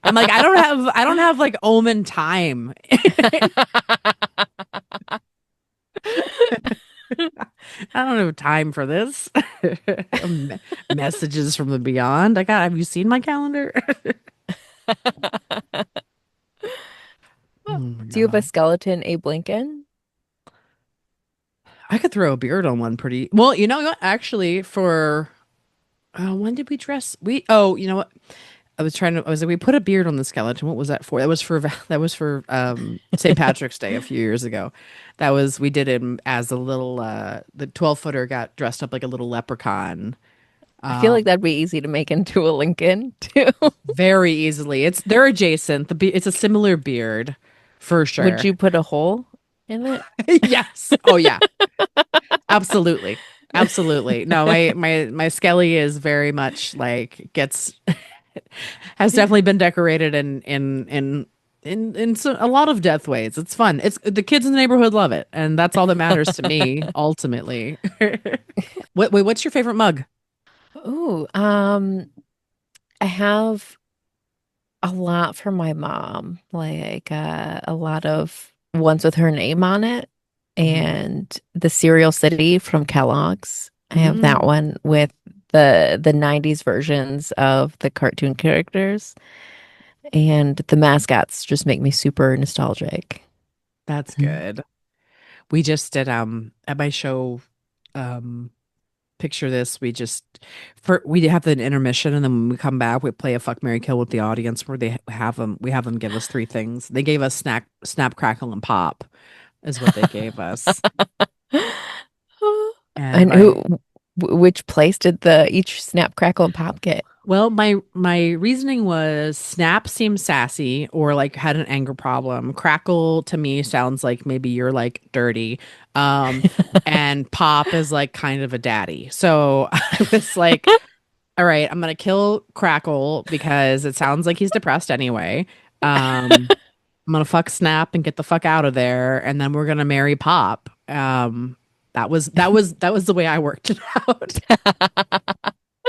S1: I'm like I don't have like omen time. I don't have time for this. Me- Messages from the beyond. Have you seen my calendar? Oh my
S3: Do you have a
S1: God.
S3: skeleton Abe Lincoln?
S1: I could throw a beard on one pretty well. You know what? Actually, for when did we dress? You know what? I was like, we put a beard on the skeleton. What was that for? That was for St. Patrick's Day a few years ago. We did him as a little, the 12-footer got dressed up like a little leprechaun.
S3: I feel like that'd be easy to make into a Lincoln too.
S1: Very easily. They're adjacent. It's a similar beard for
S3: Would
S1: sure.
S3: you put a hole in it?
S1: Yes. Oh yeah. Absolutely. Absolutely. No, my Skelly is very much like gets has definitely been decorated in a lot of death ways. It's fun. It's the kids in the neighborhood love it, and that's all that matters to me ultimately. What's your favorite mug?
S3: Ooh, I have a lot from my mom, like a lot of ones with her name on it, and the Cereal City from Kellogg's. I have that
S1: Mm,
S3: one with the 90s versions of the cartoon characters, and the mascots just make me super nostalgic.
S1: that's
S3: Mhm.
S1: good. We just did at my show um picture this. We have an intermission, and then when we come back, we play a fuck Mary kill with the audience where we have them give us three things. They gave us snap crackle and pop is what they gave us. And
S3: And which place did the each Snap, Crackle, and Pop get?
S1: well, my reasoning was snap seems sassy or like had an anger problem. Crackle to me sounds like maybe you're like dirty. Um and pop is like kind of a daddy. So I was like, all right, I'm gonna kill Crackle because it sounds like he's depressed anyway. I'm gonna fuck Snap and get the fuck out of there, and then we're gonna marry Pop. That was the way I worked it out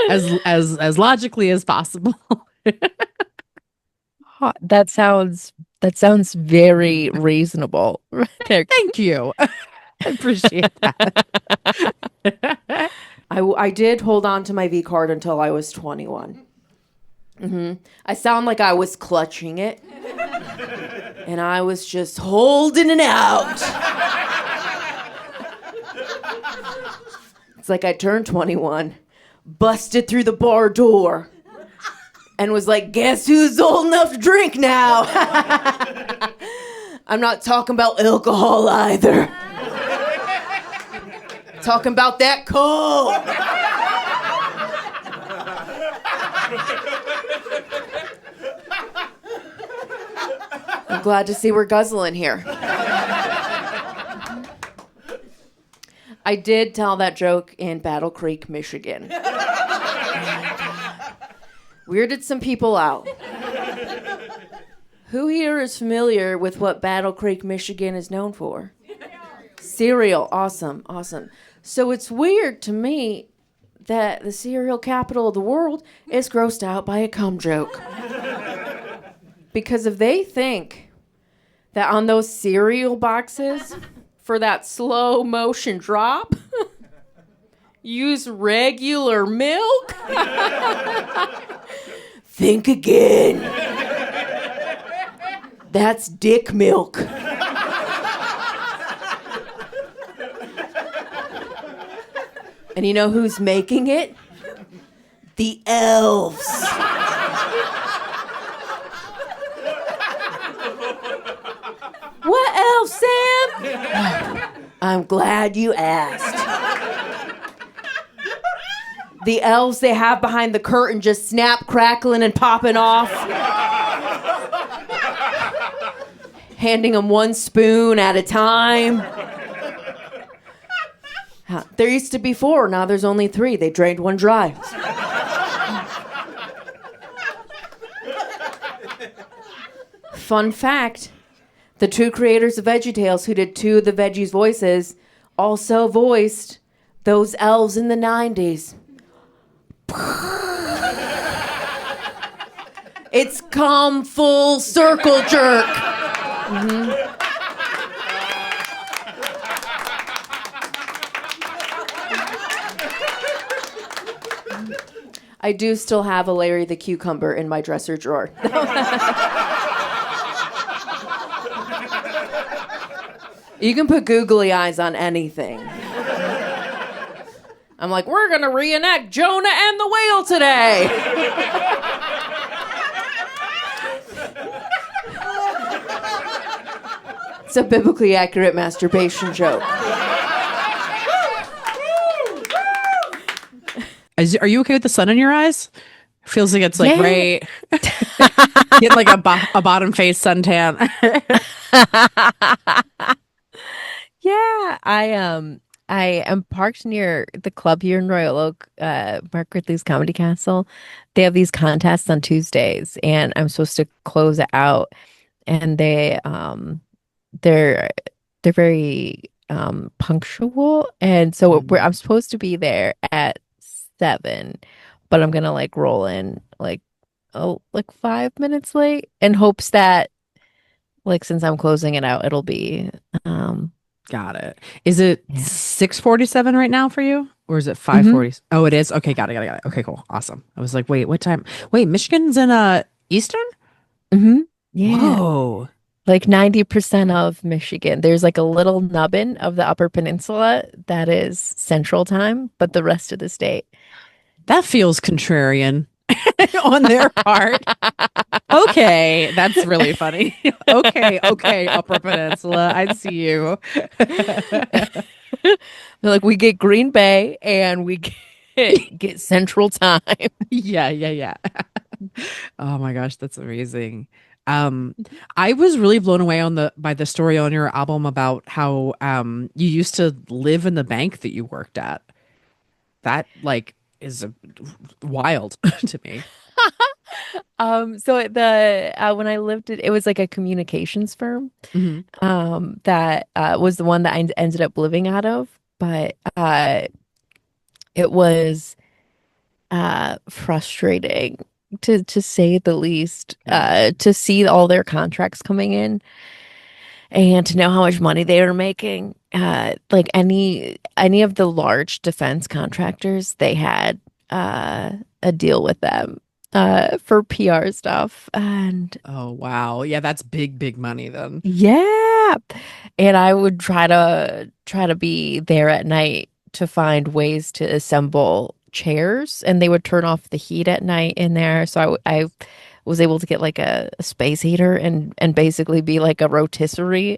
S1: as logically as possible.
S3: That sounds very reasonable. There.
S1: Thank you. I appreciate that.
S4: I did hold on to my V card until I was 21. I sound like I was clutching it. And I was just holding it out. It's like I turned 21, busted through the bar door, and was like, guess who's old enough to drink now? I'm not talking about alcohol either. Talking about that coke. I'm glad to see we're guzzling here. I did tell that joke in Battle Creek, Michigan. Weirded some people out. Who here is familiar with what Battle Creek, Michigan is known for? Cereal. Awesome, awesome. So it's weird to me that the cereal capital of the world is grossed out by a cum joke. Because if they think that on those cereal boxes, for that slow motion drop, use regular milk, think again. That's dick milk. And you know who's making it? The elves. What elves, Sam? I'm glad you asked. The elves they have behind the curtain just snap, crackling, and popping off. Handing them one spoon at a time. There used to be 4, now there's only 3. They drained one dry. Fun fact, the 2 creators of VeggieTales who did 2 of the Veggies voices also voiced those elves in the 90s. It's come full circle, jerk. Mm-hmm. I do still have a Larry the Cucumber in my dresser drawer. You can put googly eyes on anything. I'm like, we're going to reenact Jonah and the whale today. It's a biblically accurate masturbation joke.
S1: Are you okay with the sun in your eyes? Feels like it's like
S3: Yeah.
S1: right getting like a bottom face suntan.
S3: Yeah, I am parked near the club here in Royal Oak, Mark Ridley's Comedy Castle. They have these contests on Tuesdays, and I'm supposed to close it out. And they're they're very punctual, and so I'm supposed to be there at 7, but I'm gonna like roll in like, oh, like 5 minutes late in hopes that, like, since I'm closing it out, it'll be um
S1: Got it. Is it
S3: yeah.
S1: 6:47 right now for you? Or is it
S3: Mm-hmm.
S1: 5:40? Oh, it is. Okay, got it. Okay, cool. Awesome. I was like, wait, what time? Wait, Michigan's in Eastern?
S3: Mm-hmm. Yeah.
S1: Whoa.
S3: Like 90% of Michigan. There's like a little nubbin of the Upper Peninsula that is Central Time, but the rest of the state.
S1: That feels contrarian on their part. Okay, that's really funny. Okay, Upper Peninsula. I see you.
S3: They're like, we get Green Bay and we get Central Time.
S1: Yeah. Oh my gosh, that's amazing. Um, I was really blown away on the by the story on your album about how you used to live in the bank that you worked at. That like is wild to me.
S3: So the when I lived it was like a communications firm.
S1: Hmm.
S3: That was the one that I ended up living out of, but it was frustrating to say the least,
S1: Yeah.
S3: to see all their contracts coming in and to know how much money they were making. Like any of the large defense contractors, they had a deal with them for PR stuff. And
S1: Oh wow. Yeah, that's big money then.
S3: yeah, and I would try to be there at night to find ways to assemble chairs, and they would turn off the heat at night in there. So I was able to get like a space heater and basically be like a rotisserie,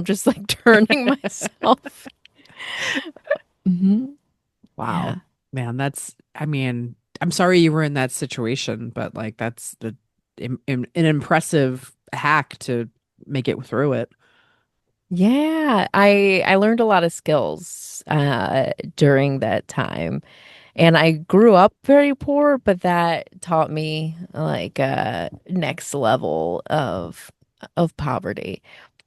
S3: just like turning myself. Hmm.
S1: Wow.
S3: Yeah.
S1: Man, that's I mean, I'm sorry you were in that situation, but like that's an impressive hack to make it through it.
S3: Yeah, I learned a lot of skills during that time. And I grew up very poor, but that taught me like a next level of poverty.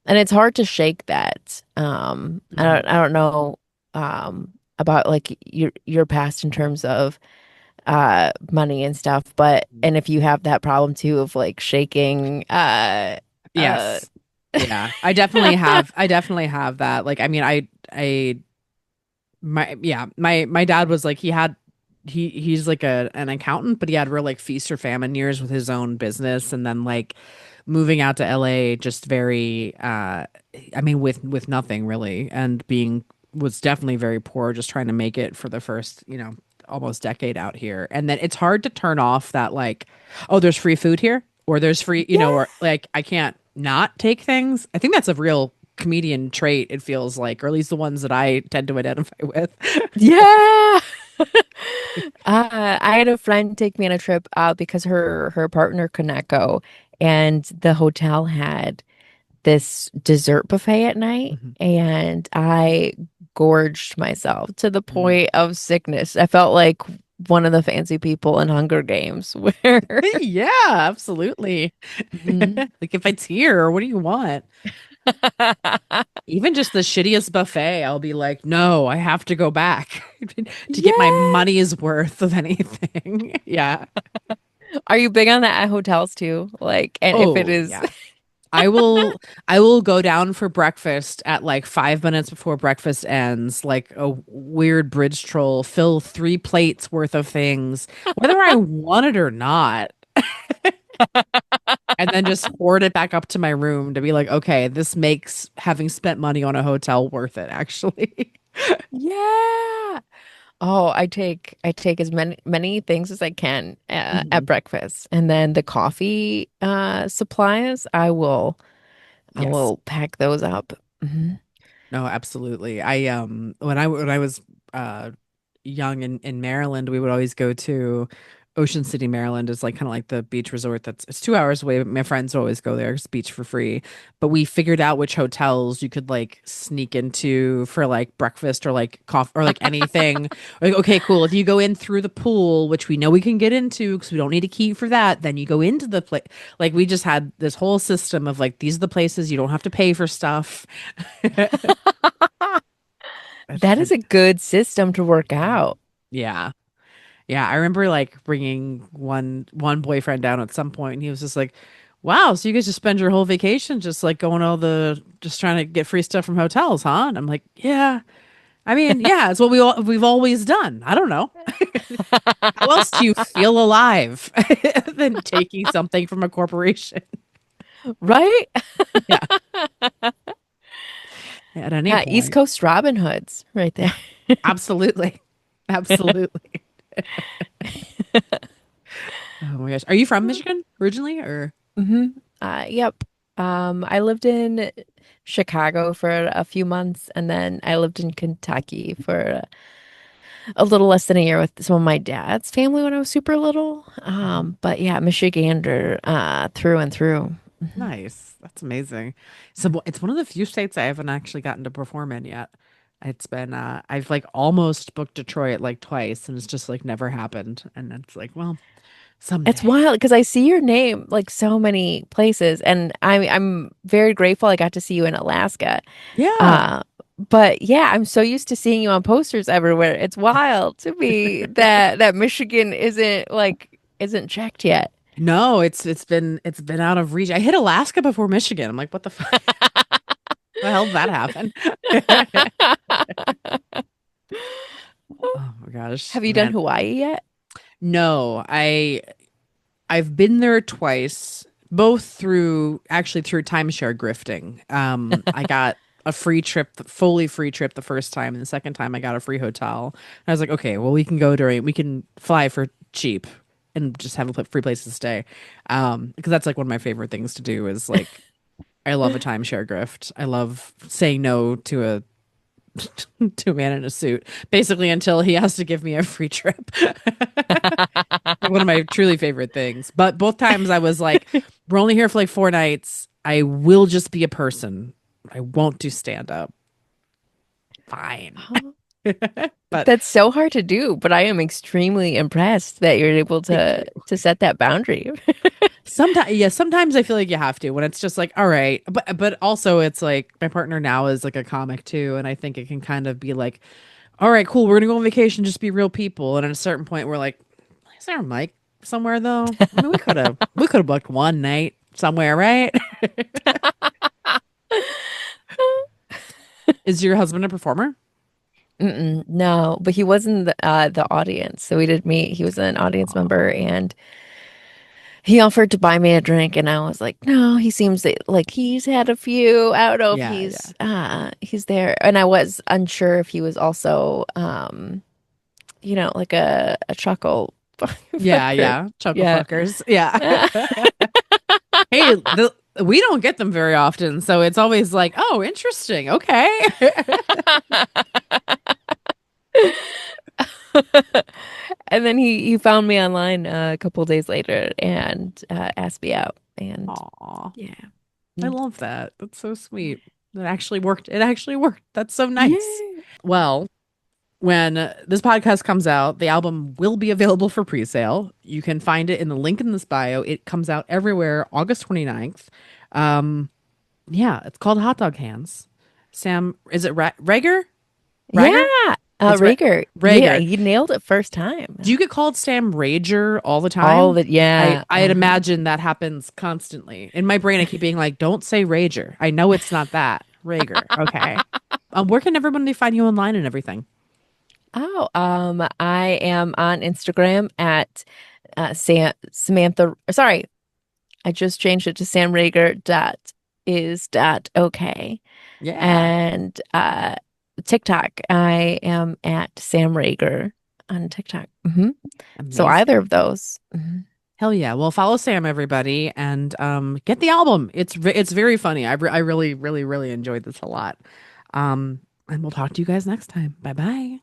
S3: And it's hard to shake that.
S1: Mhm.
S3: I don't know about like your past in terms of money and stuff, but and if you have that problem too of like shaking uh
S1: Yes. Yeah. I definitely have that. Like I mean I my dad was like he's like an accountant, but he had real like feast or famine years with his own business and then like moving out to LA just very I mean with nothing really and being was definitely very poor just trying to make it for the first, almost decade out here. And then it's hard to turn off that like, oh, there's free food here or there's free,
S3: yeah.
S1: or like I can't not take things. I think that's a real comedian trait, it feels like, or at least the ones that I tend to identify with.
S3: Yeah. I had a friend take me on a trip because her partner could not go, and the hotel had this dessert buffet at night,
S1: Mhm.
S3: and I gorged myself to the
S1: Mm.
S3: point of sickness. I felt like one of the fancy people in Hunger Games where
S1: Yeah, absolutely.
S3: Mhm.
S1: Like if it's here, what do you want? Even just the shittiest buffet, I'll be like, no, I have to go back to get my
S3: Yeah.
S1: money's worth of anything. Yeah.
S3: Are you big on that at hotels too? Like, and if it
S1: Oh,
S3: is,
S1: yeah. I will go down for breakfast at like 5 minutes before breakfast ends, like a weird bridge troll, fill 3 plates worth of things, whether I want it or not, and then just hoard it back up to my room to be like, okay, this makes having spent money on a hotel worth it, actually.
S3: yeah. Oh, I take as many things as I can at
S1: Mhm.
S3: breakfast, and then the coffee supplies, I
S1: Yes.
S3: will pack those up. Hmm.
S1: No, absolutely. I when I was young in Maryland, we would always go to Ocean City, Maryland is like kind of like the beach resort that's it's 2 hours away. But my friends always go there. It's beach for free. But we figured out which hotels you could like sneak into for like breakfast or like coffee or like anything. Like, okay, cool. If you go in through the pool, which we know we can get into because we don't need a key for that, then you go into the place. Like we just had this whole system of like these are the places you don't have to pay for stuff.
S3: That is
S1: And
S3: a good system to work out.
S1: yeah. Yeah, I remember like bringing one boyfriend down at some point, and he was just like, "Wow, so you guys just spend your whole vacation just like going all the just trying to get free stuff from hotels, huh?" And I'm like, "Yeah, I mean, yeah, it's what we've always done. I don't know. How else do you feel alive than taking something from a corporation?"
S3: Right?
S1: Yeah, at any
S3: Yeah, East
S1: point,
S3: Coast Robin Hoods right there.
S1: absolutely, absolutely. Oh my gosh, are you from Michigan originally, or
S3: hmm Yep. I lived in Chicago for a few months, and then I lived in Kentucky for a little less than a year with some of my dad's family when I was super little.
S1: Mhm.
S3: But yeah, Michigander, through and through. Mhm.
S1: Nice. That's amazing. So it's one of the few states I haven't actually gotten to perform in yet. It's been I've like almost booked Detroit like twice and it's just like never happened. And it's like, well,
S3: It's
S1: someday.
S3: wild because I see your name like so many places, and I'm very grateful I got to see you in Alaska.
S1: Yeah.
S3: Uh, but yeah, I'm so used to seeing you on posters everywhere. It's wild to me that Michigan isn't checked yet.
S1: No, it's been out of reach. I hit Alaska before Michigan. I'm like, what the fuck? The hell did that happen? Oh my gosh,
S3: Have you done
S1: man.
S3: Hawaii yet?
S1: No, I've been there twice, both through actually through timeshare grifting. I got a free trip, fully free trip the first time, and the second time I got a free hotel. And I was like, okay, well, we can fly for cheap and just have a free place to stay. Because that's like one of my favorite things to do is like I love a timeshare grift. I love saying no to a to a man in a suit, basically until he has to give me a free trip. Like one of my truly favorite things. But both times I was like, we're only here for like 4 nights. I will just be a person. I won't do stand up. Fine.
S3: Oh,
S1: But
S3: that's so hard to do, but I am extremely impressed that you're able
S1: thank
S3: to
S1: you.
S3: set that boundary.
S1: Sometimes, yeah, sometimes I feel like you have to when it's just like, all right. But also it's like my partner now is like a comic too, and I think it can kind of be like, all right, cool, we're gonna go on vacation, just be real people. And at a certain point, we're like, is there a mic somewhere though? I mean, we could have booked one night somewhere, right? Is your husband a performer?
S3: No, but he was in the audience, so we did meet. He was an audience member, and he offered to buy me a drink, and I was like, no, he seems like he's had a few. I don't know if
S1: Yeah, yeah.
S3: he's there. And I was unsure if he was also like a chuckle
S1: Yeah,
S3: fucker.
S1: yeah. Chuckle
S3: Yeah.
S1: fuckers. Yeah. Hey, we don't get them very often, so it's always like, oh, interesting. Okay.
S3: And then he found me online a couple days later and asked me out. And
S1: Aw,
S3: yeah.
S1: I love that. That's so sweet. It actually worked. It actually worked. That's so nice.
S3: Yay.
S1: Well, when this podcast comes out, the album will be available for pre-sale. You can find it in the link in this bio. It comes out everywhere August 29th. Um, yeah, it's called Hot Dog Hands. Sam, is it Rager? Rager?
S3: Yeah.
S1: It's
S3: Rager. Yeah,
S1: Rager.
S3: you nailed it first time.
S1: Do you get called Sam Rager all the
S3: All
S1: time?
S3: the yeah.
S1: I'd imagine that happens constantly. In my brain, I keep being like, don't say Rager. I know it's not that. Rager. Okay. Where can everybody find you online and everything?
S3: Oh, I am on Instagram at Samantha. Sorry, I just changed it to samrager dot is dot okay.
S1: Yeah.
S3: And TikTok, I am at Sam Rager on TikTok. So
S1: Amazing.
S3: either of those.
S1: Hell yeah. Well, follow Sam, everybody, and get the album. It's very funny. I really, really, really enjoyed this a lot. And we'll talk to you guys next time. Bye bye.